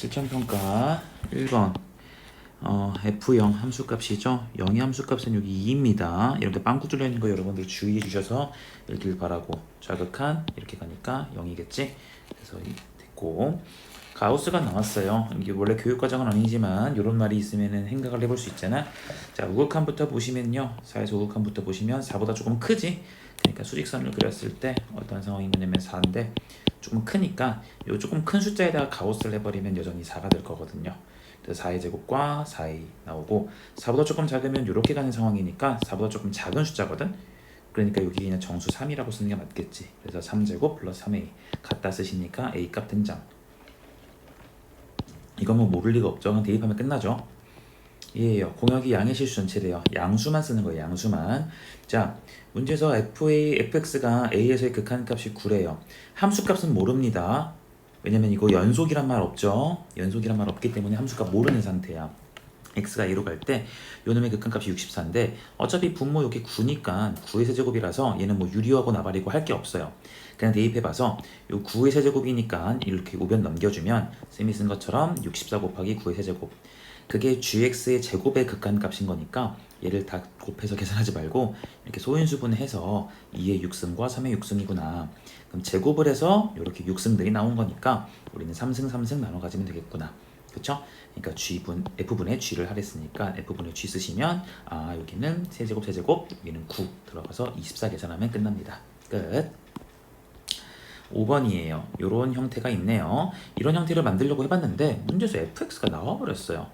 실전평가 1번 F0 함수값이죠. 0의 함수값은 여기 2입니다. 이렇게 빵꾸 뚫려 있는 거 여러분들 주의해 주셔서 읽길 바라고. 좌극한 이렇게 가니까 0이겠지. 그래서 됐고 가우스가 나왔어요. 이게 원래 교육과정은 아니지만 이런 말이 있으면은 생각을 해볼 수 있잖아. 자, 우극한부터 보시면요. 4에서 우극한부터 보시면 4보다 조금 크지. 그러니까 수직선을 그렸을 때 어떤 상황이 있냐면 4인데 조금 크니까 요 조금 큰 숫자에다가 가우스를 해버리면 여전히 4가 될 거거든요. 그래서 4의 제곱과 4이 나오고 4보다 조금 작으면 이렇게 가는 상황이니까 4보다 조금 작은 숫자거든. 그러니까 여기 그냥 정수 3이라고 쓰는 게 맞겠지. 그래서 3제곱 플러스 3a 갖다 쓰시니까 a 값 등장. 이건 뭐 모를 리가 없죠. 그냥 대입하면 끝나죠. 예요. 공역이 양의 실수 전체래요. 양수만 쓰는 거예요. 양수만. 자, 문제에서 fx가 a에서의 극한값이 9래요. 함수값은 모릅니다. 왜냐면 이거 연속이란 말 없죠. 연속이란 말 없기 때문에 함수값 모르는 상태야. x가 a로 갈 때 요놈의 극한값이 64인데 어차피 분모 여기 9니까 9의 세제곱이라서 얘는 뭐 유리하고 나발이고 할 게 없어요. 그냥 대입해봐서 요 9의 세제곱이니까 이렇게 우변 넘겨주면 쌤이 쓴 것처럼 64 곱하기 9의 세제곱, 그게 gx의 제곱의 극한값인 거니까 얘를 다 곱해서 계산하지 말고 이렇게 소인수분해서 2의 6승과 3의 6승이구나. 그럼 제곱을 해서 이렇게 6승들이 나온 거니까 우리는 3승 3승 나눠 가지면 되겠구나. 그쵸? 그러니까 F분의 G를 하랬으니까 F분의 G 쓰시면 여기는 세제곱 여기는 9 들어가서 24 계산하면 끝납니다. 끝. 5번이에요. 이런 형태가 있네요. 이런 형태를 만들려고 해봤는데 문제에서 fx가 나와버렸어요.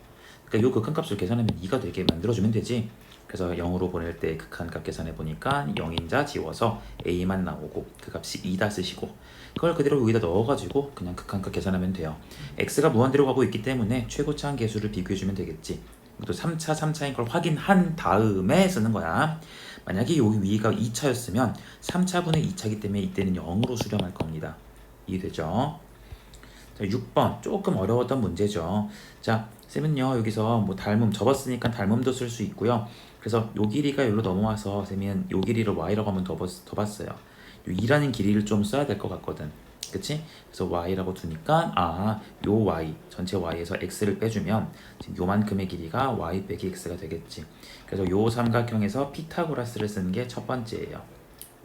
그러니까 이 극한값을 계산하면 2가 되게 만들어주면 되지. 그래서 0으로 보낼 때 극한값 계산해 보니까 0인자 지워서 a만 나오고 그 값이 2다 쓰시고 그걸 그대로 여기다 넣어가지고 그냥 극한값 계산하면 돼요. x가 무한대로 가고 있기 때문에 최고차항 계수를 비교해주면 되겠지. 또 3차인 걸 확인한 다음에 쓰는 거야. 만약에 여기 위가 2차였으면 3차분의 2차이기 때문에 이때는 0으로 수렴할 겁니다. 이해되죠? 자, 6번 조금 어려웠던 문제죠. 자, 쌤은요 여기서 뭐 닮음 접었으니까 닮음도 쓸 수 있고요. 그래서 요 길이가 여기로 넘어와서 쌤은 요 길이를 y라고 한번 더 봤어요. 요 2라는 길이를 좀 써야 될 것 같거든. 그치? 그래서 y라고 두니까 요 y 전체 y에서 x를 빼주면 지금 요만큼의 길이가 y 빼기 x가 되겠지. 그래서 요 삼각형에서 피타고라스를 쓰는 게 첫 번째예요.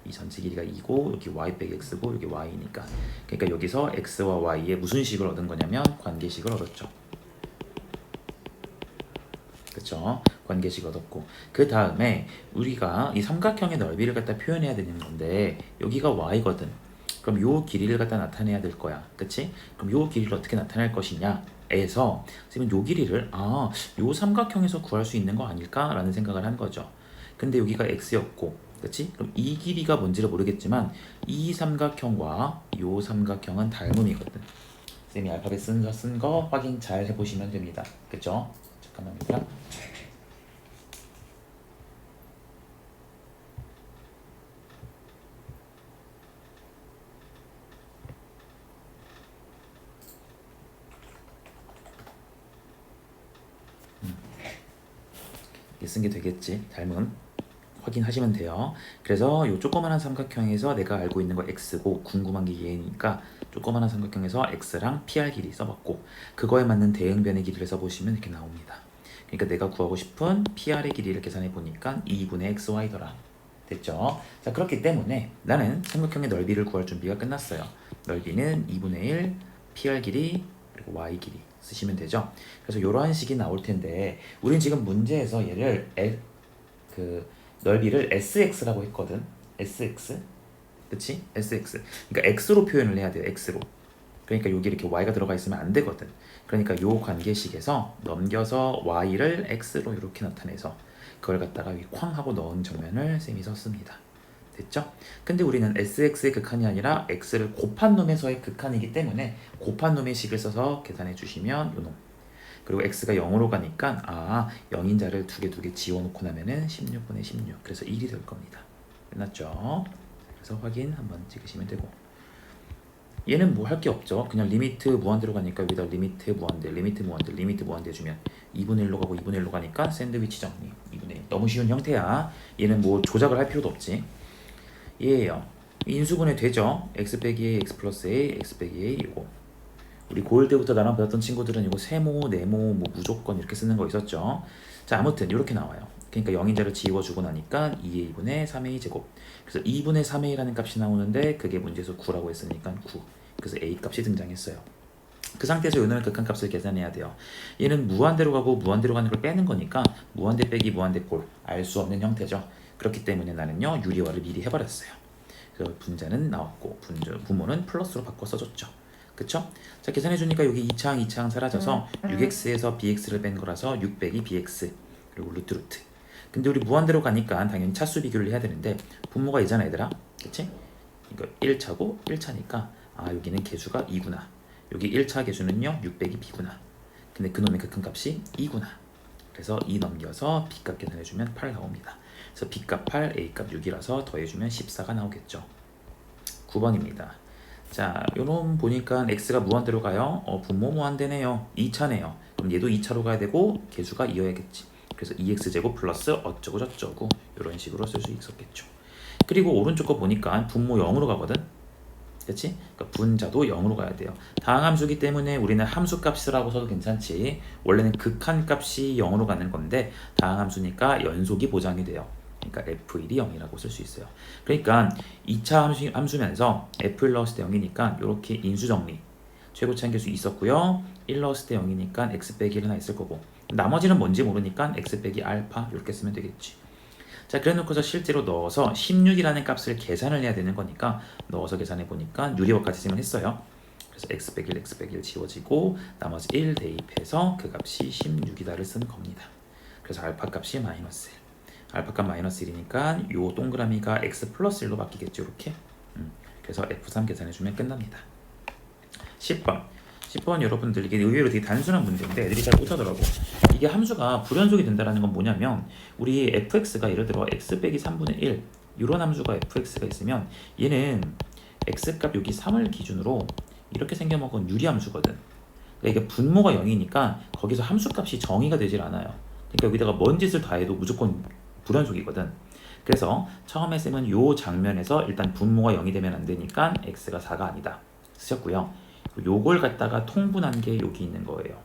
이 전체 길이가 2고 여기 y 빼기 x고 여기 y니까. 그러니까 여기서 x와 y의 무슨 식을 얻은 거냐면 관계식을 얻었죠. 그쵸? 관계식 얻었고 그 다음에 우리가 이 삼각형의 넓이를 갖다 표현해야 되는 건데 여기가 y거든. 그럼 요 길이를 갖다 나타내야 될 거야. 그치? 그럼 요 길이를 어떻게 나타낼 것이냐 에서 선생님은 요 길이를 요 삼각형에서 구할 수 있는 거 아닐까? 라는 생각을 한 거죠. 근데 여기가 x였고 그치? 그럼 이 길이가 뭔지를 모르겠지만 이 삼각형과 요 삼각형은 닮음이거든. 쌤이 알파벳 쓴 거 확인 잘 해보시면 됩니다. 그쵸? 잠깐만요. 쓴 게 되겠지. 닮음 확인하시면 돼요. 그래서 요 조그만한 삼각형에서 내가 알고 있는 거 x고 궁금한 게 얘니까 조그만한 삼각형에서 x랑 pr 길이 써봤고 그거에 맞는 대응변의 길이를 써보시면 이렇게 나옵니다. 그러니까 내가 구하고 싶은 pr의 길이를 계산해 보니까 2분의 xy더라. 됐죠? 자, 그렇기 때문에 나는 삼각형의 넓이를 구할 준비가 끝났어요. 넓이는 2분의 1 pr 길이 그리고 y 길이 쓰시면 되죠. 그래서 이러한 식이 나올 텐데 우린 지금 문제에서 얘를 넓이를 sx라고 했거든. sx. 그치? sx. 그러니까 x로 표현을 해야 돼요. x로. 그러니까 여기 이렇게 y가 들어가 있으면 안 되거든. 그러니까 요 관계식에서 넘겨서 y를 x로 이렇게 나타내서 그걸 갖다가 여기 쾅 하고 넣은 정면을 쌤이 썼습니다. 됐죠? 근데 우리는 sx의 극한이 아니라 x를 곱한 놈에서의 극한이기 때문에 곱한 놈의 식을 써서 계산해 주시면 요 놈. 그리고 x가 0으로 가니까 0인자를 두 개 지워놓고 나면은 16분의 16 그래서 1이 될 겁니다. 끝났죠? 그래서 확인 한번 찍으시면 되고 얘는 뭐 할 게 없죠. 그냥 리미트 무한대로 가니까 여기다 리미트 무한대 주면 2분의 1로 가고 2분의 1로 가니까 샌드위치 정리 2분의 1 너무 쉬운 형태야. 얘는 뭐 조작을 할 필요도 없지. 얘예요. 인수분해 되죠. x 빼기 a x 플러스 a x 빼기 a 이고 우리 고1 때부터 나랑 배웠던 친구들은 이거 세모, 네모, 뭐 무조건 이렇게 쓰는 거 있었죠. 자, 아무튼 이렇게 나와요. 그러니까 영인자를 지워주고 나니까 2의 2분의 3a 제곱. 그래서 2분의 3a라는 값이 나오는데 그게 문제에서 9라고 했으니까 9. 그래서 a 값이 등장했어요. 그 상태에서 요놈의 극한값을 계산해야 돼요. 얘는 무한대로 가고 무한대로 가는 걸 빼는 거니까 무한대 빼기 무한대 꼴 알 수 없는 형태죠. 그렇기 때문에 나는요 유리화를 미리 해버렸어요. 그래서 분자는 나왔고 분모는 플러스로 바꿔 써줬죠. 그쵸? 자, 계산해주니까 여기 2차항 사라져서 6x에서 bx를 뺀 거라서 6 빼기 bx 그리고 루트. 근데 우리 무한대로 가니까 당연히 차수 비교를 해야 되는데 분모가 이잖아 얘들아. 그치? 이거 1차고 1차니까 아 여기는 개수가 2구나. 여기 1차 개수는요 6 빼기 b구나. 근데 그놈의 극한값이 2구나. 그래서 2 넘겨서 b값 계산해주면 8 나옵니다. 그래서 b값 8, a값 6이라서 더해주면 14가 나오겠죠. 9번입니다. 자, 요놈 보니까 x가 무한대로 가요. 분모 무한대네요. 2차네요. 그럼 얘도 2차로 가야 되고 개수가 2여야겠지. 그래서 2x제곱 플러스 어쩌고 저쩌고 이런 식으로 쓸 수 있었겠죠. 그리고 오른쪽 거 보니까 분모 0으로 가거든. 그렇지? 그러니까 분자도 0으로 가야 돼요. 다항함수기 때문에 우리는 함수값이라고 써도 괜찮지. 원래는 극한값이 0으로 가는 건데 다항함수니까 연속이 보장이 돼요. 그러니까 f1이 0이라고 쓸 수 있어요. 그러니까 2차 함수면서 f1 넣었을 때 0이니까 이렇게 인수정리 최고치 한계수 있었고요. 1 넣었을 때 0이니까 x 빼기 1 하나 있을 거고 나머지는 뭔지 모르니까 x 빼기 알파 이렇게 쓰면 되겠지. 자, 그래 놓고서 실제로 넣어서 16이라는 값을 계산을 해야 되는 거니까 넣어서 계산해 보니까 유리화까지 생각했어요. 그래서 x 빼기 1, x 빼기 1 지워지고 나머지 1 대입해서 그 값이 16이다를 쓴 겁니다. 그래서 알파 값이 마이너스 1. 알파 값 마이너스 1이니까 요 동그라미가 x 플러스 1로 바뀌겠죠. 이렇게. 그래서 F3 계산해 주면 끝납니다. 10번 여러분들 이게 의외로 되게 단순한 문제인데 애들이 잘 못하더라고. 이게 함수가 불연속이 된다는 건 뭐냐면 우리 fx가 예를 들어 x 빼기 3분의 1 이런 함수가 fx가 있으면 얘는 x값 여기 3을 기준으로 이렇게 생겨먹은 유리함수거든. 그러니까 이게 분모가 0이니까 거기서 함수값이 정의가 되질 않아요. 그러니까 여기다가 뭔 짓을 다 해도 무조건 불연속이거든. 그래서 처음에 쌤은 요 장면에서 일단 분모가 0이 되면 안 되니까 x가 4가 아니다 쓰셨고요. 요걸 갖다가 통분한 게 여기 있는 거예요.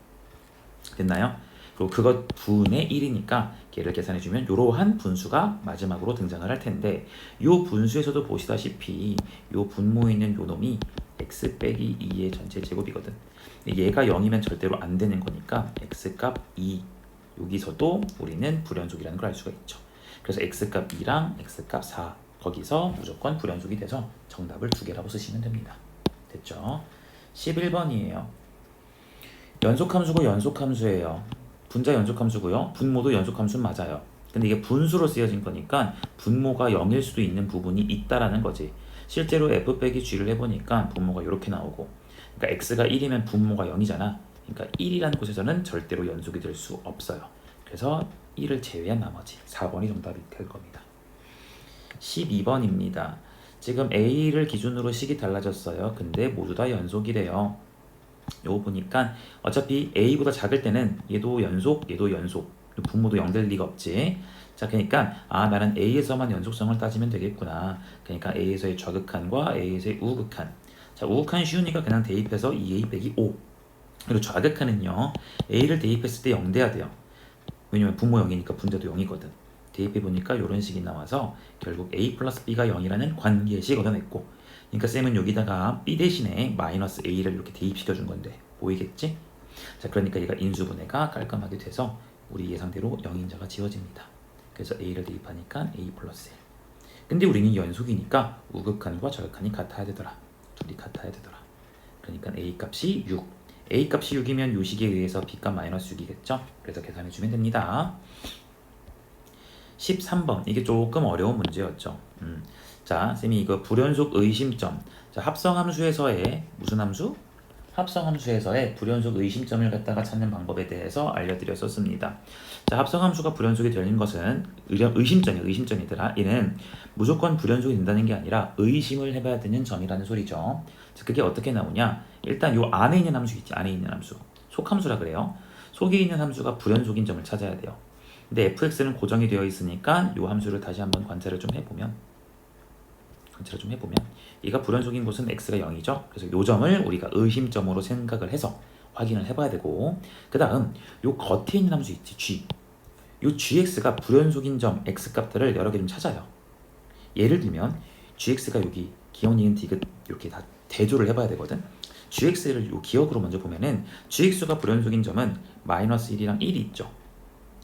됐나요? 그리고 그것 분의 1이니까 걔를 계산해주면 이러한 분수가 마지막으로 등장을 할 텐데 요 분수에서도 보시다시피 요 분모에 있는 요 놈이 x 빼기 2의 전체 제곱이거든. 얘가 0이면 절대로 안 되는 거니까 x값 2 여기서도 우리는 불연속이라는 걸 알 수가 있죠. 그래서 x값 2랑 x값 4 거기서 무조건 불연속이 돼서 정답을 2개라고 쓰시면 됩니다. 됐죠? 11번이에요. 연속함수고 연속함수예요. 분자 연속함수고요. 분모도 연속함수 맞아요. 근데 이게 분수로 쓰여진 거니까 분모가 0일 수도 있는 부분이 있다라는 거지. 실제로 f 빼기 g를 해보니까 분모가 이렇게 나오고 그러니까 x가 1이면 분모가 0이잖아. 그러니까 1이라는 곳에서는 절대로 연속이 될 수 없어요. 그래서 1을 제외한 나머지 4번이 정답이 될 겁니다. 12번입니다. 지금 A를 기준으로 식이 달라졌어요. 근데 모두 다 연속이래요. 요거 보니까 어차피 A보다 작을 때는 얘도 연속, 얘도 연속. 분모도 0 될 리가 없지. 자, 그러니까 나는 A에서만 연속성을 따지면 되겠구나. 그러니까 A에서의 좌극한과 A에서의 우극한. 자, 우극한 쉬우니까 그냥 대입해서 2A 빼기 5. 그리고 좌극한은요. A를 대입했을 때 0 돼야 돼요. 왜냐면 분모 0이니까 분자도 0이거든. 대입해보니까 이런 식이 나와서 결국 A 플러스 B가 0이라는 관계식 얻어냈고 그러니까 쌤은 여기다가 B 대신에 마이너스 A를 이렇게 대입시켜준 건데 보이겠지? 자, 그러니까 얘가 인수분해가 깔끔하게 돼서 우리 예상대로 0인자가 지워집니다. 그래서 A를 대입하니까 A 플러스 1. 근데 우리는 연속이니까 우극한과 좌극한이 같아야 되더라. 둘이 같아야 되더라. 그러니까 A 값이 6. A 값이 6이면 요식에 의해서 B 값 마이너스 6이겠죠? 그래서 계산해주면 됩니다. 13번 이게 조금 어려운 문제였죠. 자, 쌤이 이거 불연속 의심점. 자, 합성함수에서의 무슨 함수? 합성함수에서의 불연속 의심점을 갖다가 찾는 방법에 대해서 알려드렸었습니다. 자, 합성함수가 불연속이 되는 것은 의심점이더라. 얘는 무조건 불연속이 된다는 게 아니라 의심을 해봐야 되는 점이라는 소리죠. 자, 그게 어떻게 나오냐? 일단 요 안에 있는 함수 있지. 안에 있는 함수. 속함수라 그래요. 속에 있는 함수가 불연속인 점을 찾아야 돼요. 근데 fx는 고정이 되어 있으니까 이 함수를 다시 한번 관찰을 좀 해보면 관찰을 좀 해보면 얘가 불연속인 곳은 x가 0이죠. 그래서 요 점을 우리가 의심점으로 생각을 해서 확인을 해봐야 되고, 그 다음 요 겉에 있는 함수 있지, g. 요 gx가 불연속인 점 x 값들을 여러 개 좀 찾아요. 예를 들면 gx가 여기 기억, 니은, 디귿 이렇게 다 대조를 해봐야 되거든. gx를 요 기억으로 먼저 보면은 gx가 불연속인 점은 마이너스 1이랑 1이 있죠.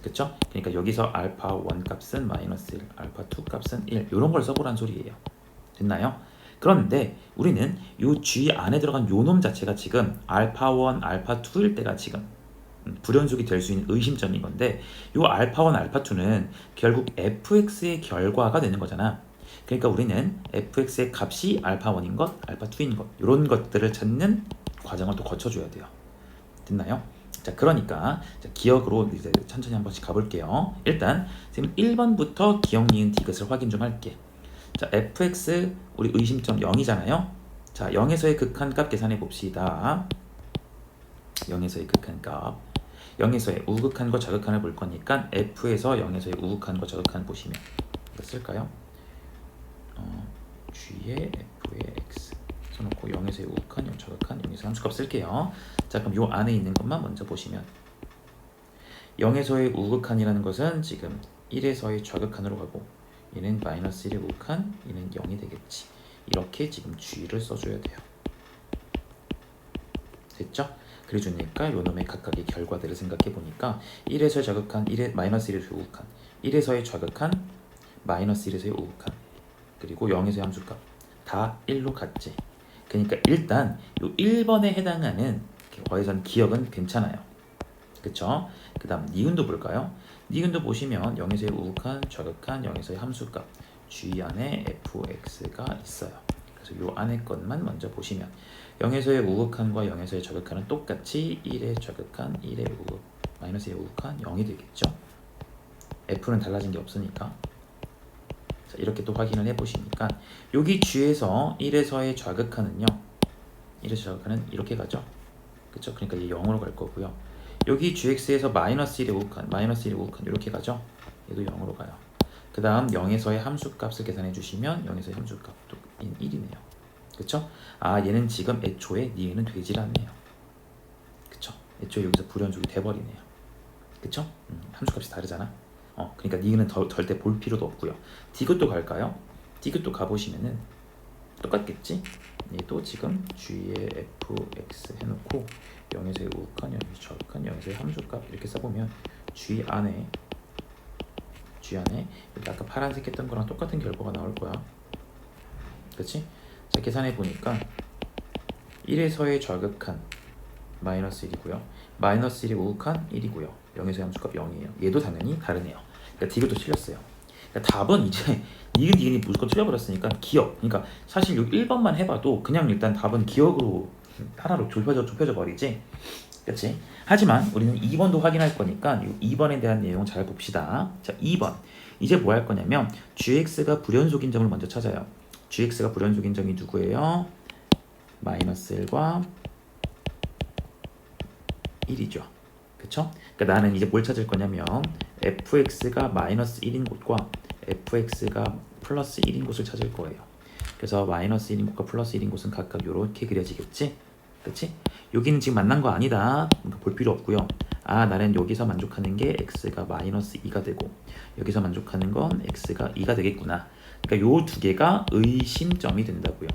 그쵸? 그러니까 여기서 알파 1 값은 마이너스 1, 알파 2 값은 1 이런 걸 써보란 소리예요. 됐나요? 그런데 우리는 요 G 안에 들어간 요 놈 자체가 지금 알파 1, 알파 2일 때가 지금 불연속이 될 수 있는 의심점인 건데, 요 알파 1, 알파 2는 결국 fx의 결과가 되는 거잖아. 그러니까 우리는 fx의 값이 알파 1인 것, 알파 2인 것 이런 것들을 찾는 과정을 또 거쳐줘야 돼요. 됐나요? 자, 그러니까 자, 기억으로 이제 천천히 한 번씩 가볼게요. 일단 지금 1번부터 기억, 니은, 디귿을 확인 좀 할게. 자, fx 우리 의심점 0이잖아요. 자, 0에서의 극한값 계산해 봅시다. 0에서의 극한값, 0에서의 우극한과 저극한을 볼 거니까 f에서 0에서의 우극한과 저극한 보시면 이거 쓸까요? g의 f의 x 써놓고 0에서의 우극한, 0 저극한, 0에서 함수값 쓸게요. 자, 그럼 요 안에 있는 것만 먼저 보시면 0에서의 우극한이라는 것은 지금 1에서의 저극한으로 가고, 얘는 마이너스 1의 우극한, 얘는 0이 되겠지. 이렇게 지금 g를 써줘야 돼요. 됐죠? 그래주니까 요 놈의 각각의 결과들을 생각해 보니까 1에서의 저극한, 1에 마이너스 1에서의 우극한, 1에서의 저극한, 마이너스 1에서의 우극한, 그리고 0에서의 함수값 다 1로 같지. 그러니까 일단 요 1번에 해당하는 거에선 기억은 괜찮아요. 그쵸? 그 다음 니은도 볼까요? 니은도 보시면 0에서의 우극한, 저극한, 0에서의 함수값 g 안에 fx가 있어요. 그래서 요 안에 것만 먼저 보시면 0에서의 우극한과 0에서의 저극한은 똑같이 1의 저극한, 1의 우극, 마이너스 1의 우극한 0이 되겠죠? f는 달라진 게 없으니까. 자, 이렇게 또 확인을 해보시니까 여기 g에서 1에서의 저극한은요, 1에서 저극한은 이렇게 가죠. 그쵸? 그러니까 이게 0으로 갈 거고요. 여기 gx에서 마이너스 1의 우극한, 마이너스 1의 우극한 이렇게 가죠. 얘도 0으로 가요. 그 다음 0에서의 함수값을 계산해 주시면 0에서의 함수값도 1이네요. 그쵸? 아, 얘는 지금 애초에 니은은 되질 않네요. 그쵸? 애초에 여기서 불연속이 돼버리네요. 그쵸? 함수값이 다르잖아. 그러니까 니은은 절대 볼 필요도 없고요. 디귿도 갈까요? 디귿도 가보시면은 똑같겠지? 얘도 지금 g의 fx 해놓고 0에서의 우극한, 0에서 저극한, 0에서의 함수값 이렇게 써보면 g 안에 여기 아까 파란색 했던 거랑 똑같은 결과가 나올 거야. 그치? 자, 계산해 보니까 1에서의 저극한 마이너스 1이고요. 마이너스 1의 우극한 1이고요. 0에서의 함수값 0이에요. 얘도 당연히 다르네요. 그러니까 디귿도 틀렸어요. 그러니까 답은 이제 니은이 무조건 틀려버렸으니까 기억. 그러니까 사실 요 1번만 해봐도 그냥 일단 답은 기억으로 하나로 좁혀져 버리지. 그치? 하지만 우리는 2번도 확인할 거니까 이 2번에 대한 내용 잘 봅시다. 자, 2번. 이제 뭐 할 거냐면 gx가 불연속인 점을 먼저 찾아요. gx가 불연속인 점이 누구예요? 마이너스 1과 1이죠. 그쵸? 그러니까 나는 이제 뭘 찾을 거냐면 fx가 마이너스 1인 곳과 fx가 플러스 1인 곳을 찾을 거예요. 그래서 마이너스 1인 곳과 플러스 1인 곳은 각각 이렇게 그려지겠지? 그치? 여기는 지금 만난 거 아니다. 그러니까 볼 필요 없고요. 아, 나는 여기서 만족하는 게 x가 마이너스 2가 되고 여기서 만족하는 건 x가 2가 되겠구나. 그러니까 요 두 개가 의심점이 된다고요.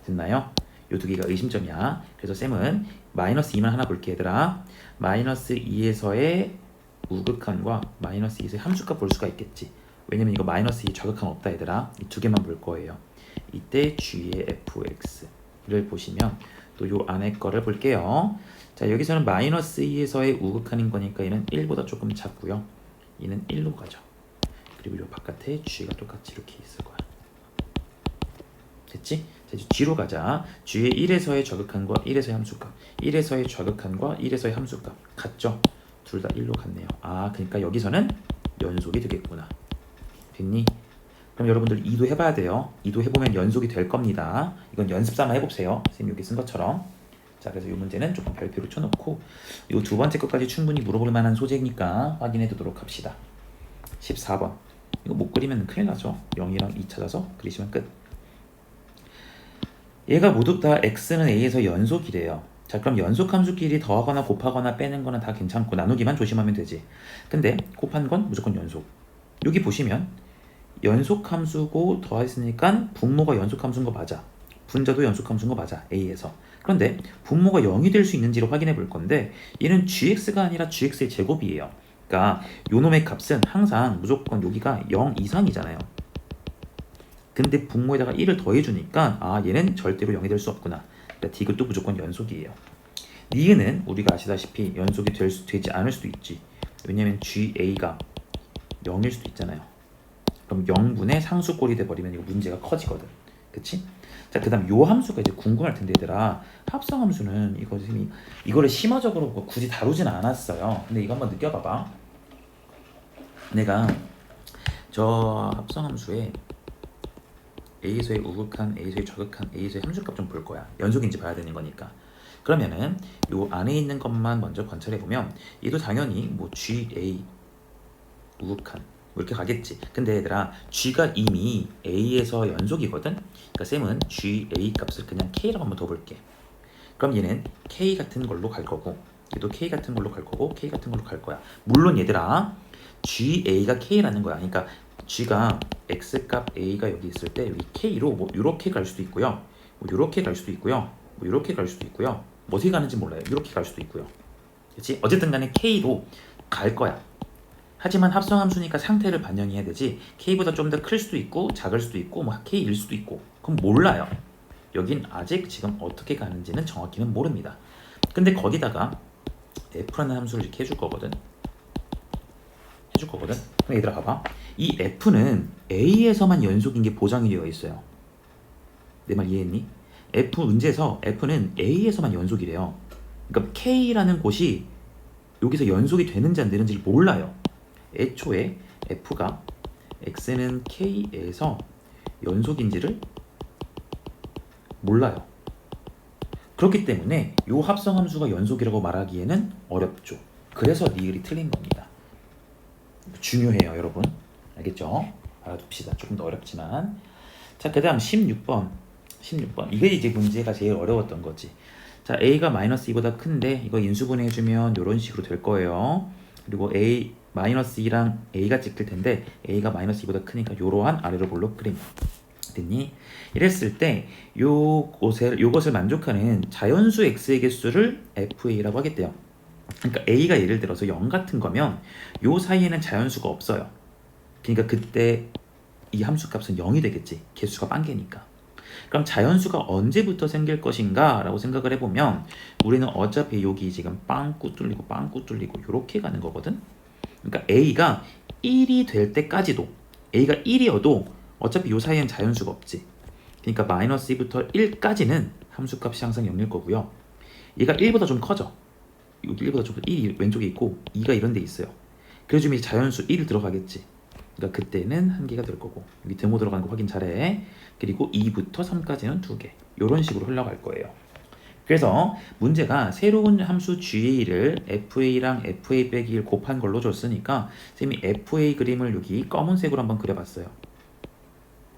됐나요? 요 두 개가 의심점이야. 그래서 쌤은 마이너스 2만 하나 볼게 얘들아. 마이너스 2에서의 우극한과 마이너스 2에서의 함수값 볼 수가 있겠지. 왜냐면 이거 마이너스 2 저극한 없다 얘들아. 이 두 개만 볼 거예요. 이때 g의 fx를 보시면 또 요 안에 거를 볼게요. 자, 여기서는 마이너스 2에서의 우극한인 거니까 얘는 1보다 조금 작고요. 얘는 1로 가죠. 그리고 요 바깥에 g가 똑같이 이렇게 있을 거야. 됐지? 자, 이제 g로 가자. g의 1에서의 저극한과 1에서의 함수값, 1에서의 저극한과 1에서의 함수값 같죠? 둘 다 1로 갔네요. 아, 그러니까 여기서는 연속이 되겠구나. 됐니? 그럼 여러분들 2도 해봐야 돼요. 2도 해보면 연속이 될 겁니다. 이건 연습 삼아 해보세요. 선생님 여기 쓴 것처럼. 자, 그래서 이 문제는 조금 별표로 쳐놓고 이 두 번째 것까지 충분히 물어볼 만한 소재니까 확인해 두도록 합시다. 14번. 이거 못 그리면 큰일 나죠. 0이랑 2 찾아서 그리시면 끝. 얘가 모두 다 x는 a에서 연속이래요. 자, 그럼 연속 함수끼리 더하거나 곱하거나 빼는 거는 다 괜찮고 나누기만 조심하면 되지. 근데 곱한 건 무조건 연속. 여기 보시면 연속 함수고 더했으니까 분모가 연속 함수인 거 맞아. 분자도 연속 함수인 거 맞아. a에서. 그런데 분모가 0이 될 수 있는지를 확인해 볼 건데 얘는 gx가 아니라 gx의 제곱이에요. 그러니까 요 놈의 값은 항상 무조건 여기가 0 이상이잖아요. 근데 분모에다가 1을 더해주니까 아 얘는 절대로 0이 될 수 없구나. 그러니까 디귿도 무조건 연속이에요. 니은은 우리가 아시다시피 연속이 되지 않을 수도 있지. 왜냐면 GA가 0일 수도 있잖아요. 그럼 0분의 상수꼴이 돼버리면 이거 문제가 커지거든. 그치? 자, 그 다음 요 함수가 이제 궁금할 텐데 얘들아, 합성함수는 이거 선생님이 이거를 심화적으로 굳이 다루진 않았어요. 근데 이거 한번 느껴봐봐. 내가 저 합성함수에 a에서의 우극한, a에서의 저극한, a에서의 함수값 좀 볼 거야. 연속인지 봐야 되는 거니까. 그러면은 요 안에 있는 것만 먼저 관찰해 보면 얘도 당연히 뭐 GA 우극한 뭐 이렇게 가겠지. 근데 얘들아 G가 이미 A에서 연속이거든. 그러니까 쌤은 GA 값을 그냥 K라고 한번 더 볼게. 그럼 얘는 K 같은 걸로 갈 거고 얘도 K 같은 걸로 갈 거고 K 같은 걸로 갈 거야. 물론 얘들아 GA가 K라는 거야. 그러니까 G가 X값 A가 여기 있을 때 여기 K로 뭐 이렇게 갈 수도 있고요. 뭐 이렇게 갈 수도 있고요. 뭐 이렇게 갈 수도 있고요. 뭐 어떻게 가는지 몰라요. 이렇게 갈 수도 있고요. 그렇지? 어쨌든 간에 K로 갈 거야. 하지만 합성함수니까 상태를 반영해야 되지. K보다 좀 더 클 수도 있고 작을 수도 있고 뭐 K일 수도 있고 그럼 몰라요. 여긴 아직 지금 어떻게 가는지는 정확히는 모릅니다. 근데 거기다가 F라는 함수를 이렇게 해줄 거거든. 그럼 얘들아 봐봐. 이 F는 A에서만 연속인 게 보장이 되어 있어요. 내 말 이해했니? F 문제에서 F는 A에서만 연속이래요. 그러니까 K라는 곳이 여기서 연속이 되는지 안 되는지를 몰라요. 애초에 F가 X는 K에서 연속인지를 몰라요. 그렇기 때문에 이 합성함수가 연속이라고 말하기에는 어렵죠. 그래서 니을이 틀린 겁니다. 중요해요, 여러분. 알겠죠? 알아둡시다. 조금 더 어렵지만. 자, 그 다음 16번. 이게 이제 문제가 제일 어려웠던 거지. 자, A가 마이너스 2보다 큰데 이거 인수분해 해주면 이런 식으로 될 거예요. 그리고 A 마이너스 2랑 A가 찍힐 텐데 A가 마이너스 2보다 크니까 이러한 아래로 볼록 그림. 됐니? 이랬을 때 요것을 만족하는 자연수 x의 개수를 FA라고 하겠대요. 그러니까 A가 예를 들어서 0 같은 거면 요 사이에는 자연수가 없어요. 그러니까 그때 이 함수값은 0이 되겠지. 개수가 빵개니까. 그럼 자연수가 언제부터 생길 것인가 라고 생각을 해보면 우리는 어차피 여기 지금 빵꾸 뚫리고 이렇게 가는 거거든. 그러니까 A가 1이 될 때까지도 A가 1이어도 어차피 요 사이엔 자연수가 없지. 그러니까 마이너스 2부터 1까지는 함수값이 항상 0일 거고요. 얘가 1보다 좀 커져. 여기 1보다 좀 1이 왼쪽에 있고 2가 이런 데 있어요. 그래서 좀 자연수 1 들어가겠지. 그러니까 그때는 1개가 될 거고 여기 데모 들어가는 거 확인 잘해. 그리고 2부터 3까지는 2개. 이런 식으로 흘러갈 거예요. 그래서 문제가 새로운 함수 GA를 FA랑 FA 빼기 1 곱한 걸로 줬으니까 쌤이 FA 그림을 여기 검은색으로 한번 그려봤어요.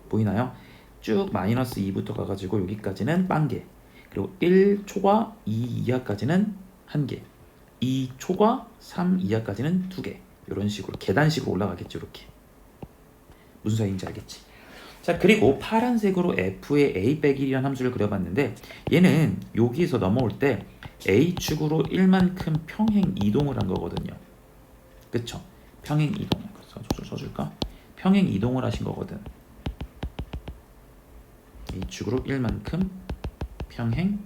보이나요? 쭉 마이너스 2부터 가가지고 여기까지는 빵개. 그리고 1 초과 2 이하까지는 1개. 2 초과 3 이하까지는 2개. 이런 식으로 계단식으로 올라가겠죠. 이렇게. 무슨 사이인지 알겠지? 자, 그리고 파란색으로 f의 a 빼기 1이라는 함수를 그려봤는데 얘는 여기에서 넘어올 때 a축으로 1만큼 평행 이동을 한 거거든요. 그쵸? 평행 이동. 써줄까? 평행 이동을 하신 거거든. a축으로 1만큼 평행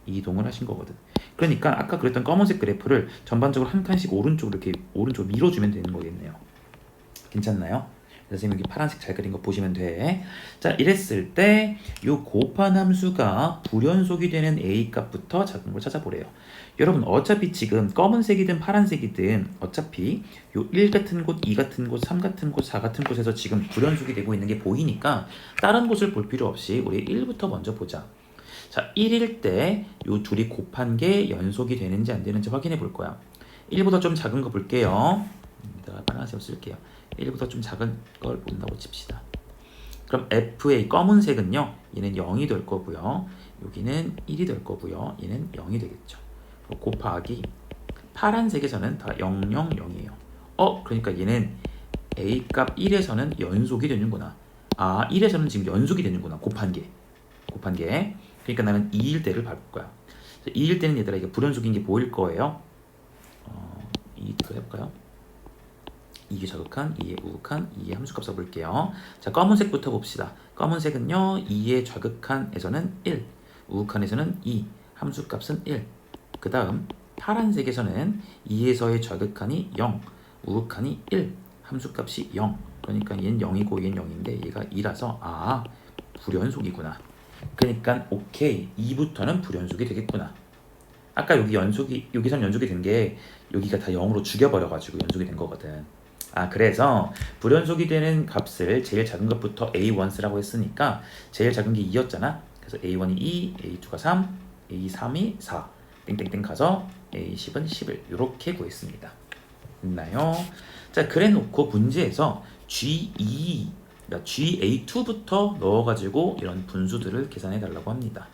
이동을 하신 거거든. 그러니까 아까 그랬던 검은색 그래프를 전반적으로 한 칸씩 오른쪽으로 이렇게 오른쪽으로 밀어주면 되는 거겠네요. 괜찮나요? 선생님 여기 파란색 잘 그린 거 보시면 돼. 자, 이랬을 때 요 곱한 함수가 불연속이 되는 a 값부터 작은 걸 찾아보래요. 여러분 어차피 지금 검은색이든 파란색이든 어차피 요 1 같은 곳, 2 같은 곳, 3 같은 곳, 4 같은 곳에서 지금 불연속이 되고 있는 게 보이니까 다른 곳을 볼 필요 없이 우리 1부터 먼저 보자. 자, 1일 때 요 둘이 곱한 게 연속이 되는지 안 되는지 확인해 볼 거야. 1보다 좀 작은 거 볼게요. 여기다가 빨간색 쓸게요. 1보다 좀 작은 걸 본다고 칩시다. 그럼 f의 검은색은요, 얘는 0이 될 거고요, 여기는 1이 될 거고요, 얘는 0이 되겠죠. 곱하기 파란색에서는 다 0, 0, 0이에요. 그러니까 얘는 a 값 1에서는 연속이 되는구나. 1에서는 지금 연속이 되는구나. 곱한 게. 그러니까 나는 2일 때를 밟을 거야. 2일 때는 얘들아 이게 불연속인 게 보일 거예요. 2를 해볼까요? 2의 자극한, 2의 우극한, 2의 함수값 써볼게요. 자, 검은색부터 봅시다. 검은색은요, 2의 좌극한에서는 1, 우극한에서는 2, 함수값은 1. 그 다음 파란색에서는 2에서의 좌극한이 0, 우극한이 1, 함수값이 0. 그러니까 얘는 0이고 얘는 0인데 얘가 2라서 불연속이구나. 그러니까 오케이, 2부터는 불연속이 되겠구나. 아까 여기선 연속이 된 게 여기가 다 0으로 죽여버려가지고 연속이 된 거거든. 그래서 불연속이 되는 값을 제일 작은 것부터 A1 쓰라고 했으니까 제일 작은 게 2였잖아. 그래서 A1이 2, A2가 3, A3이 4, 땡땡땡 가서 A10은 11 이렇게 구했습니다. 됐나요? 자, 그래 놓고 문제에서 G2, 그러니까 GA2부터 넣어가지고 이런 분수들을 계산해 달라고 합니다.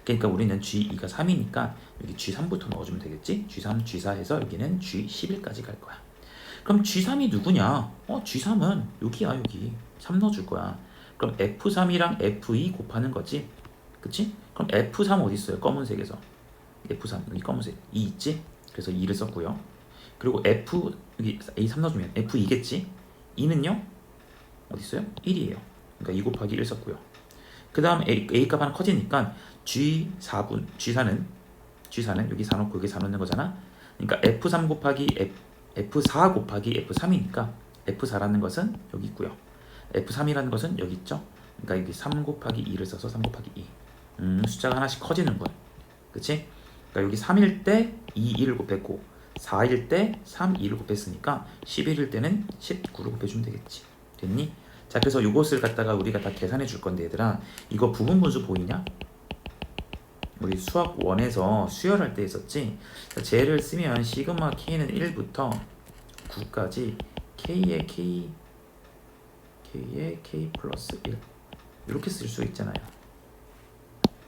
그러니까 우리는 G2가 3이니까 여기 G3부터 넣어주면 되겠지? G3, G4 해서 여기는 G11까지 갈 거야. 그럼 G3이 누구냐? G3은 여기야, 여기. 3 넣어줄 거야. 그럼 F3이랑 F2 곱하는 거지? 그치? 그럼 F3 어디 있어요? 검은색에서. F3, 여기 검은색. 2 있지? 그래서 2를 썼고요. 그리고 여기 A3 넣어주면 F2겠지? 2는요? 어디 있어요? 1이에요. 그러니까 2 곱하기 1 썼고요. 그 다음 A값 하나 커지니까 G4는 여기 4 넣고 여기 4 넣는 거잖아. 그러니까 F3 곱하기 F4 곱하기 F3이니까 F4라는 것은 여기 있고요. F3이라는 것은 여기 있죠. 그러니까 여기 3 곱하기 2를 써서 3 곱하기 2. 숫자가 하나씩 커지는군. 그치? 그러니까 여기 3일 때 2, 2를 곱했고 4일 때 3, 2를 곱했으니까 11일 때는 19를 곱해주면 되겠지. 됐니? 자, 그래서 이것을 갖다가 우리가 다 계산해 줄 건데 얘들아, 이거 부분 분수 보이냐? 우리 수학 1에서 수열할 때 있었지? 쟤를 쓰면 시그마 k는 1부터 9까지 k의 k 플러스 1 이렇게 쓸 수 있잖아요.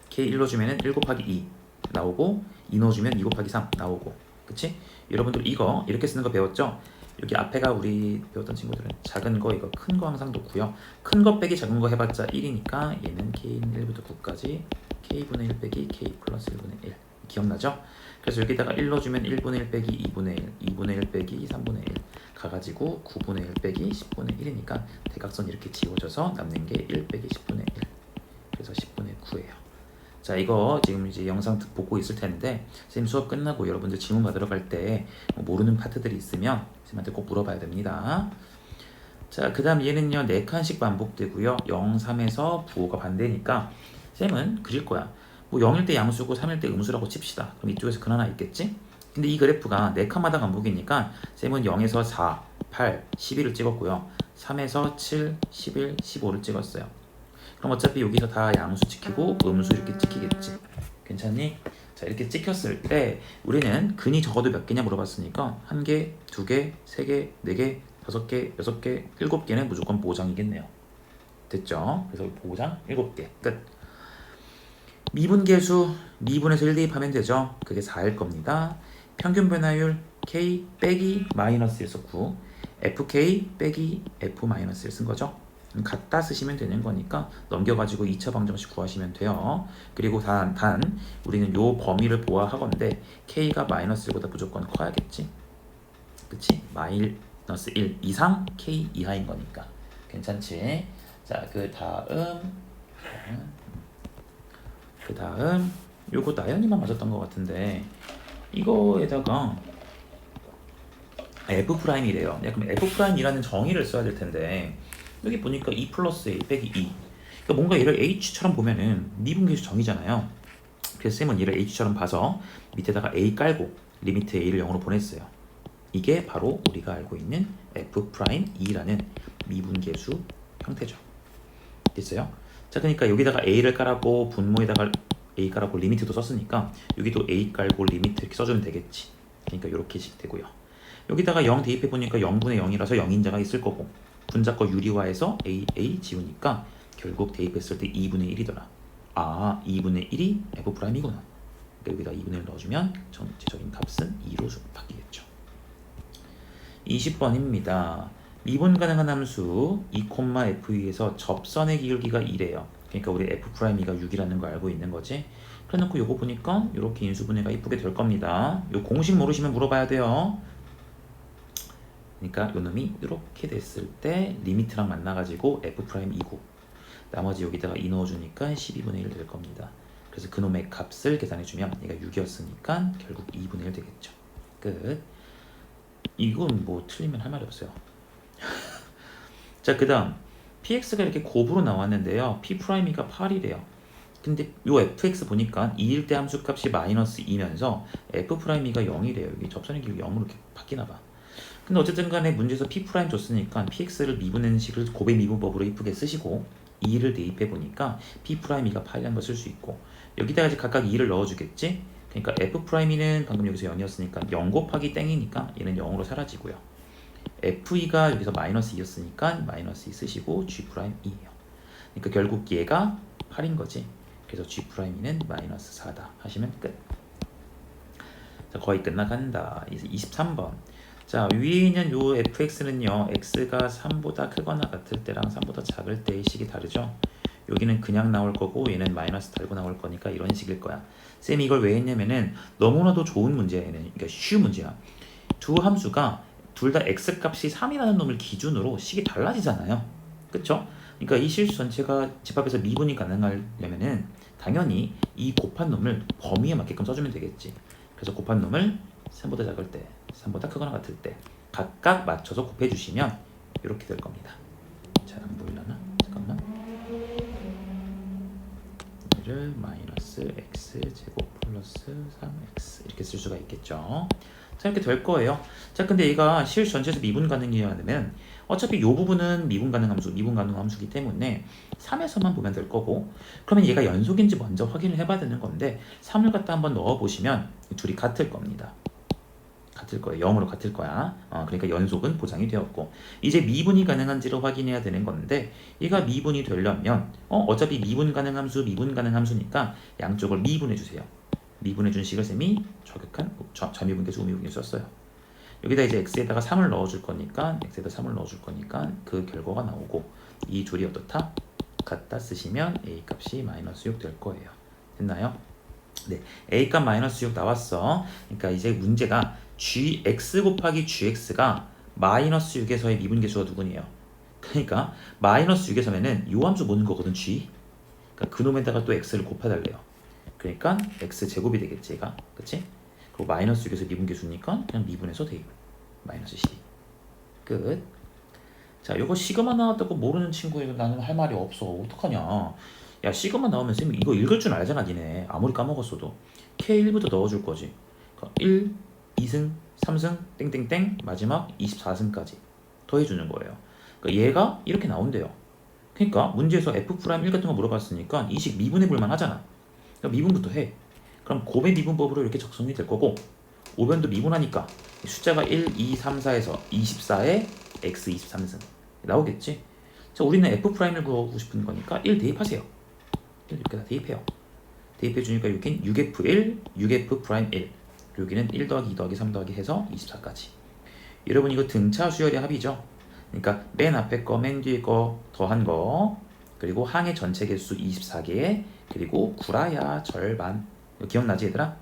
k 1 넣어주면 1 곱하기 2 나오고 2 넣어주면 2 곱하기 3 나오고, 그치? 여러분들 이거 이렇게 쓰는 거 배웠죠? 여기 앞에가 우리 배웠던 친구들은 작은 거 이거 큰 거 항상 놓고요. 큰 거 빼기 작은 거 해봤자 1이니까 얘는 k는 1부터 9까지 k분의 1 빼기 k 플러스 1분의 1 기억나죠? 그래서 여기다가 1 넣어주면 1분의 1 빼기 2분의 1, 2분의 1 빼기 3분의 1 가가지고 9분의 1 빼기 10분의 1이니까 대각선 이렇게 지워져서 남는 게 1 빼기 10분의 1, 그래서 10분의 9예요. 자, 이거 지금 이제 영상 보고 있을 텐데 선생님 수업 끝나고 여러분들 질문 받으러 갈 때 모르는 파트들이 있으면 선생님한테 꼭 물어봐야 됩니다. 자, 그 다음 얘는요 4칸씩 반복되고요 0, 3에서 부호가 반대니까 쌤은 그릴 거야. 뭐 0일 때 양수고 3일 때 음수라고 칩시다. 그럼 이쪽에서 근 하나 있겠지? 근데 이 그래프가 4칸마다 반복이니까 쌤은 0에서 4, 8, 11을 찍었고요 3에서 7, 11, 15를 찍었어요. 그럼 어차피 여기서 다 양수 찍히고 음수 이렇게 찍히겠지. 괜찮니? 자, 이렇게 찍혔을 때 우리는 근이 적어도 몇 개냐 물어봤으니까 1개, 2개, 3개, 4개, 5개, 6개, 7개는 무조건 보장이겠네요. 됐죠? 그래서 보장 7개 끝. 미분계수 미분에서 1 대입하면 되죠. 그게 4일 겁니다. 평균 변화율 K 빼기 마이너스 1 썼고 FK 빼기 F 마이너스 1 쓴 거죠. 갖다 쓰시면 되는 거니까 넘겨가지고 2차 방정식 구하시면 돼요. 그리고 단 우리는 요 범위를 보아하건대 K가 마이너스 1보다 무조건 커야겠지. 그치? 마이너스 1 이상 K 이하인 거니까 괜찮지? 자, 그 다음 요거 나연이만 맞았던 것 같은데 이거에다가 F'이래요. 그럼 F'이라는 정의를 써야 될 텐데 여기 보니까 2 플러스 A 빼기 2. 그러니까 뭔가 얘를 H처럼 보면은 미분계수 정의잖아요. 그래서 쌤은 얘를 H처럼 봐서 밑에다가 A 깔고 리미트 A를 0으로 보냈어요. 이게 바로 우리가 알고 있는 F'E라는 미분계수 형태죠. 됐어요? 자, 그러니까 여기다가 A를 깔았고 분모에다가 A 깔았고 리미트도 썼으니까 여기도 A 깔고 리미트 이렇게 써주면 되겠지. 그러니까 이렇게씩 되고요. 여기다가 0 대입해 보니까 0분의 0이라서 0인자가 있을 거고 분자 거 유리화해서 a 지우니까 결국 대입했을 때 2분의 1이더라. 아 2분의 1이 f'이구나. 그러니까 여기다 2분의 1 넣어주면 전체적인 값은 2로 바뀌겠죠. 20번입니다. 미분 가능한 함수 2,f에서 접선의 기울기가 2래요. 그러니까 우리 f'가 6이라는 거 알고 있는 거지. 그래놓고 요거 보니까 이렇게 인수분해가 이쁘게 될 겁니다. 요 공식 모르시면 물어봐야 돼요. 그러니까 요 놈이 이렇게 됐을 때 리미트랑 만나가지고 f'2고 나머지 여기다가 2 넣어주니까 12분의 1 될 겁니다. 그래서 그놈의 값을 계산해주면 얘가 6이었으니까 결국 2분의 1 되겠죠. 끝. 이건 뭐 틀리면 할 말이 없어요. 자, 그 다음 px가 이렇게 곱으로 나왔는데요. p'이가 8이래요. 근데 요 fx 보니까 2일 때 함수값이 마이너스 2면서 f'이가 0이래요. 여기 접선의 기울기 0으로 이렇게 바뀌나 봐. 근데 어쨌든 간에 문제에서 p' 줬으니까 px를 미분하는 식을 곱의 미분법으로 이쁘게 쓰시고 2를 대입해 보니까 p'이가 8이라는 걸 쓸 수 있고 여기다가 이제 각각 2를 넣어주겠지? 그러니까 f'는 방금 여기서 0이었으니까 0 곱하기 땡이니까 얘는 0으로 사라지고요. f'가 여기서 마이너스 2였으니까 마이너스 2 쓰시고 g'이에요. 그러니까 결국 얘가 8인 거지. 그래서 g'는 마이너스 4다 하시면 끝. 자, 거의 끝나간다. 이제 23번. 자, 위에 있는 요 fx는요 x가 3보다 크거나 같을 때랑 3보다 작을 때의 식이 다르죠. 여기는 그냥 나올 거고 얘는 마이너스 달고 나올 거니까 이런 식일 거야. 쌤이 이걸 왜 했냐면은 너무나도 좋은 문제야. 얘는 그러니까 쉬운 문제야. 두 함수가 둘 다 x값이 3이라는 놈을 기준으로 식이 달라지잖아요. 그쵸? 그러니까 이 실수 전체가 집합에서 미분이 가능하려면은 당연히 이 곱한 놈을 범위에 맞게끔 써주면 되겠지. 그래서 곱한 놈을 3보다 작을 때, 3보다 크거나 같을 때 각각 맞춰서 곱해주시면 이렇게 될 겁니다. 잘 안 보이려나? 잠깐만. 얘를 마이너스 x 제곱 플러스 3x 이렇게 쓸 수가 있겠죠. 자, 이렇게 될 거예요. 자, 근데 얘가 실수 전체에서 미분 가능이어야 되면 어차피 이 부분은 미분 가능 함수이기 때문에 3에서만 보면 될 거고 그러면 얘가 연속인지 먼저 확인을 해봐야 되는 건데 3을 갖다 한번 넣어보시면 둘이 같을 겁니다. 같을 거예요. 0으로 같을 거야. 그러니까 연속은 보장이 되었고 이제 미분이 가능한지를 확인해야 되는 건데 얘가 미분이 되려면 어차피 미분 가능 함수니까 양쪽을 미분해 주세요. 미분해 준 식을 쌤이 저격한 좌미분계수 우미분계수 썼어요. 여기다 이제 x에다가 3을 넣어줄 거니까 x에다 3을 넣어줄 거니까 그 결과가 나오고 이 둘이 어떻다? 같다 쓰시면 a 값이 마이너스 6 될 거예요. 됐나요? 네, a 값 마이너스 6 나왔어. 그러니까 이제 문제가 gx 곱하기 gx가 마이너스 6에서의 미분계수가 누구니에요? 그러니까 마이너스 6에서면은 요 함수 보는 거거든 g. 그러니까 그놈에다가 또 x를 곱해달래요. 그러니까 x 제곱이 되겠지 얘가. 그치? 그리고 마이너스 6에서 미분계수니까 그냥 미분해서 대입. 마이너스 12. 끝. 자, 요거 시그마 나왔다고 모르는 친구에게 나는 할 말이 없어. 어떡하냐. 야, 시그마 나오면 쌤이 이거 읽을 줄 알잖아 니네. 아무리 까먹었어도. K1부터 넣어줄 거지. 그러니까 1, 2승, 3승, 땡땡땡 마지막 24승까지 더해주는 거예요. 그러니까 얘가 이렇게 나온대요. 그러니까 문제에서 f'1 같은 거 물어봤으니까 이 식 미분해 볼만 하잖아. 그러니까 미분부터 해. 그럼 곱의 미분법으로 이렇게 적성이 될 거고 5변도 미분하니까 숫자가 1, 2, 3, 4에서 24에 x 23승 나오겠지. 자, 우리는 f'을 구하고 싶은 거니까 1 대입하세요. 1 이렇게 다 대입해요. 대입해 주니까 여긴 6f1, 6f'1 여기는 1 더하기 2 더하기 3 더하기 해서 24까지. 여러분 이거 등차 수열의 합이죠. 그러니까 맨 앞에 거, 맨 뒤에 거 더한 거 그리고 항의 전체 개수 24개 그리고 구라야 절반. 이거 기억나지 얘들아?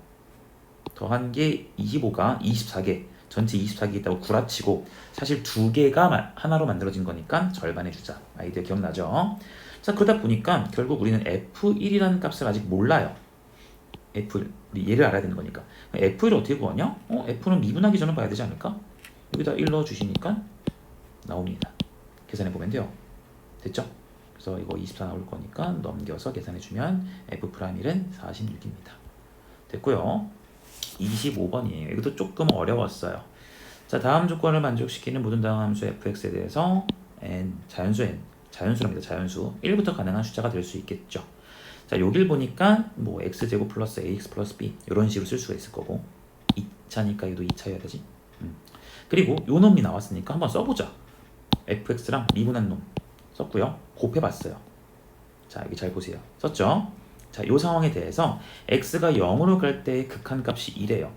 더한 게 25가 24개 전체 24개 있다고 구라치고 사실 두 개가 하나로 만들어진 거니까 절반해 주자. 아이디어 기억나죠? 자, 그러다 보니까 결국 우리는 f1이라는 값을 아직 몰라요. f1 우리 얘를 알아야 되는 거니까 f1을 어떻게 구하냐? f는 미분하기 전에 봐야 되지 않을까? 여기다 1 넣어 주시니까 나옵니다. 계산해 보면 돼요. 됐죠? 그래서 이거 24 나올 거니까 넘겨서 계산해 주면 f'1은 46입니다. 됐고요. 25번이에요. 이것도 조금 어려웠어요. 자, 다음 조건을 만족시키는 모든 다음 함수 fx에 대해서 자연수랍니다. 자연수 1부터 가능한 숫자가 될 수 있겠죠. 자, 여길 보니까 뭐 x제곱 플러스 ax 플러스 b 이런 식으로 쓸 수가 있을 거고 2차니까 얘도 2차여야 되지. 그리고 요 놈이 나왔으니까 한번 써보자. fx랑 미분한 놈 썼고요. 곱해봤어요. 자, 여기 잘 보세요. 썼죠? 자, 요 상황에 대해서 x가 0으로 갈 때 극한값이 1이에요.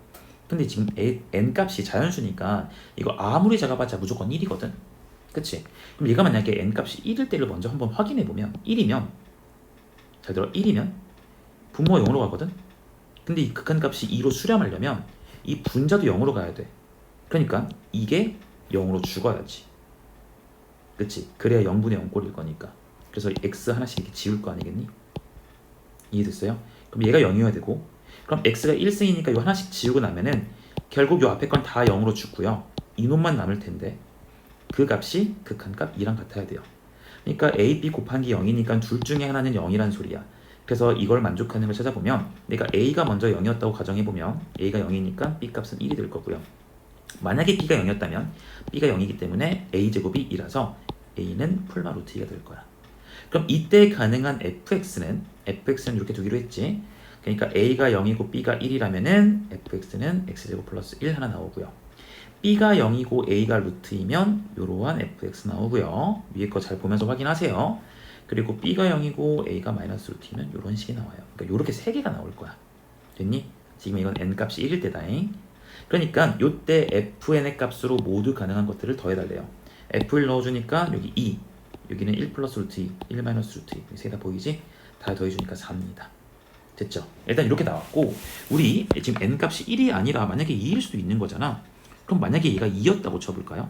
근데 지금 n값이 자연수니까 이거 아무리 작아봤자 무조건 1이거든. 그치? 그럼 얘가 만약에 n값이 1일 때를 먼저 한번 확인해보면 1이면 잘 들어 1이면 분모가 0으로 가거든. 근데 이 극한값이 2로 수렴하려면 이 분자도 0으로 가야 돼. 그러니까 이게 0으로 죽어야지. 그치? 그래야 0분의 0 꼴일 거니까. 그래서 x 하나씩 이렇게 지울 거 아니겠니? 이해됐어요? 그럼 얘가 0이어야 되고, 그럼 x가 1승이니까 요 하나씩 지우고 나면은 결국 요 앞에 건 다 0으로 죽고요. 이놈만 남을 텐데 그 값이 극한값 2랑 같아야 돼요. 그러니까 a, b 곱하기 0이니까 둘 중에 하나는 0이란 소리야. 그래서 이걸 만족하는 걸 찾아보면 내가 a가 먼저 0이었다고 가정해보면 a가 0이니까 b 값은 1이 될 거고요. 만약에 b가 0이었다면 b가 0이기 때문에 a제곱이 2라서 a는 풀마 루트 2가 될 거야. 그럼 이때 가능한 fx는 이렇게 두기로 했지. 그러니까 a가 0이고 b가 1이라면은 fx는 x제곱 플러스 1 하나 나오고요. b가 0이고 a가 루트이면 이러한 fx 나오고요. 위에 거 잘 보면서 확인하세요. 그리고 b가 0이고 a가 마이너스 루트이면 이런 식이 나와요. 그러니까 이렇게 세 개가 나올 거야. 됐니? 지금 이건 n값이 1일 때다잉. 그러니까 이때 fn의 값으로 모두 가능한 것들을 더해달래요. f1 넣어주니까 여기 2, 여기는 1 플러스 루트 2, 1 마이너스 루트 2, 세 개 다 보이지? 다 더해주니까 4입니다. 됐죠? 일단 이렇게 나왔고, 우리 지금 n값이 1이 아니라 만약에 2일 수도 있는 거잖아. 그럼 만약에 얘가 2였다고 쳐볼까요?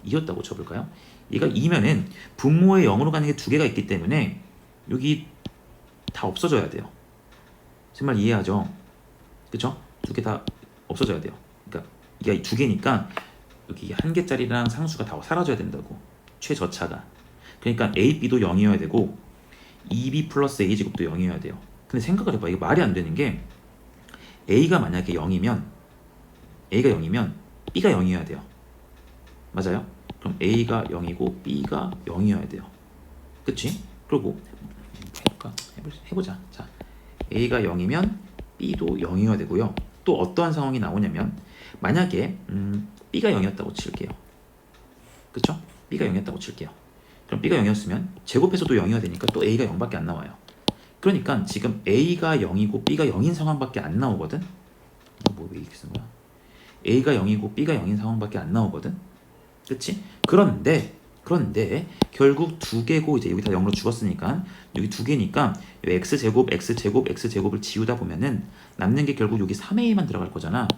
2였다고 쳐볼까요? 얘가 2면은 분모에 0으로 가는 게 두 개가 있기 때문에 여기 다 없어져야 돼요. 정말 이해하죠? 그쵸? 두 개 다 없어져야 돼요. 그러니까 이게 두 개니까 여기 한 개짜리랑 상수가 다 사라져야 된다고. 최저차가. 그러니까 a, b도 0이어야 되고 2b 플러스 a제곱도 0이어야 돼요. 근데 생각을 해봐. 이게 말이 안 되는 게 a가 만약에 0이면 b가 0이어야 돼요. 맞아요? 그럼 a가 0이고 b가 0이어야 돼요. 그치? 그리고 해보자. 자, a가 0이면 b도 0이어야 되고요. 또 어떠한 상황이 나오냐면 만약에 b가 0이었다고 칠게요. 그쵸? b가 0이었다고 칠게요. 그럼 b가 0이었으면 제곱해서도 0이어야 되니까 또 a가 0밖에 안 나와요. 그러니까 지금 a가 0이고 b가 0인 상황밖에 안 나오거든. 이거 뭐 왜 이렇게 쓴 거야? a가 0이고 b가 0인 상황밖에 안 나오거든. 그치? 그런데 결국 두 개고 이제 여기 다 0으로 죽었으니까 여기 두 개니까 x제곱을 지우다 보면은 남는 게 결국 여기 3a만 들어갈 거잖아.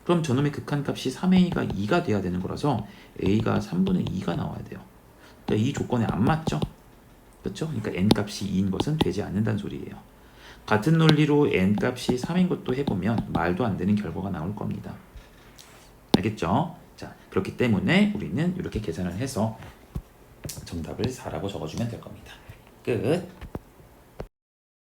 그럼 저놈의 극한값이 3a가 2가 돼야 되는 거라서 a가 3분의 2가 나와야 돼요. 그러니까 이 조건에 안 맞죠? 그렇죠? 그러니까 n값이 2인 것은 되지 않는다는 소리예요. 같은 논리로 n값이 3인 것도 해보면 말도 안 되는 결과가 나올 겁니다. 알겠죠? 자, 그렇기 때문에 우리는 이렇게 계산을 해서 정답을 4라고 적어주면 될 겁니다. 끝.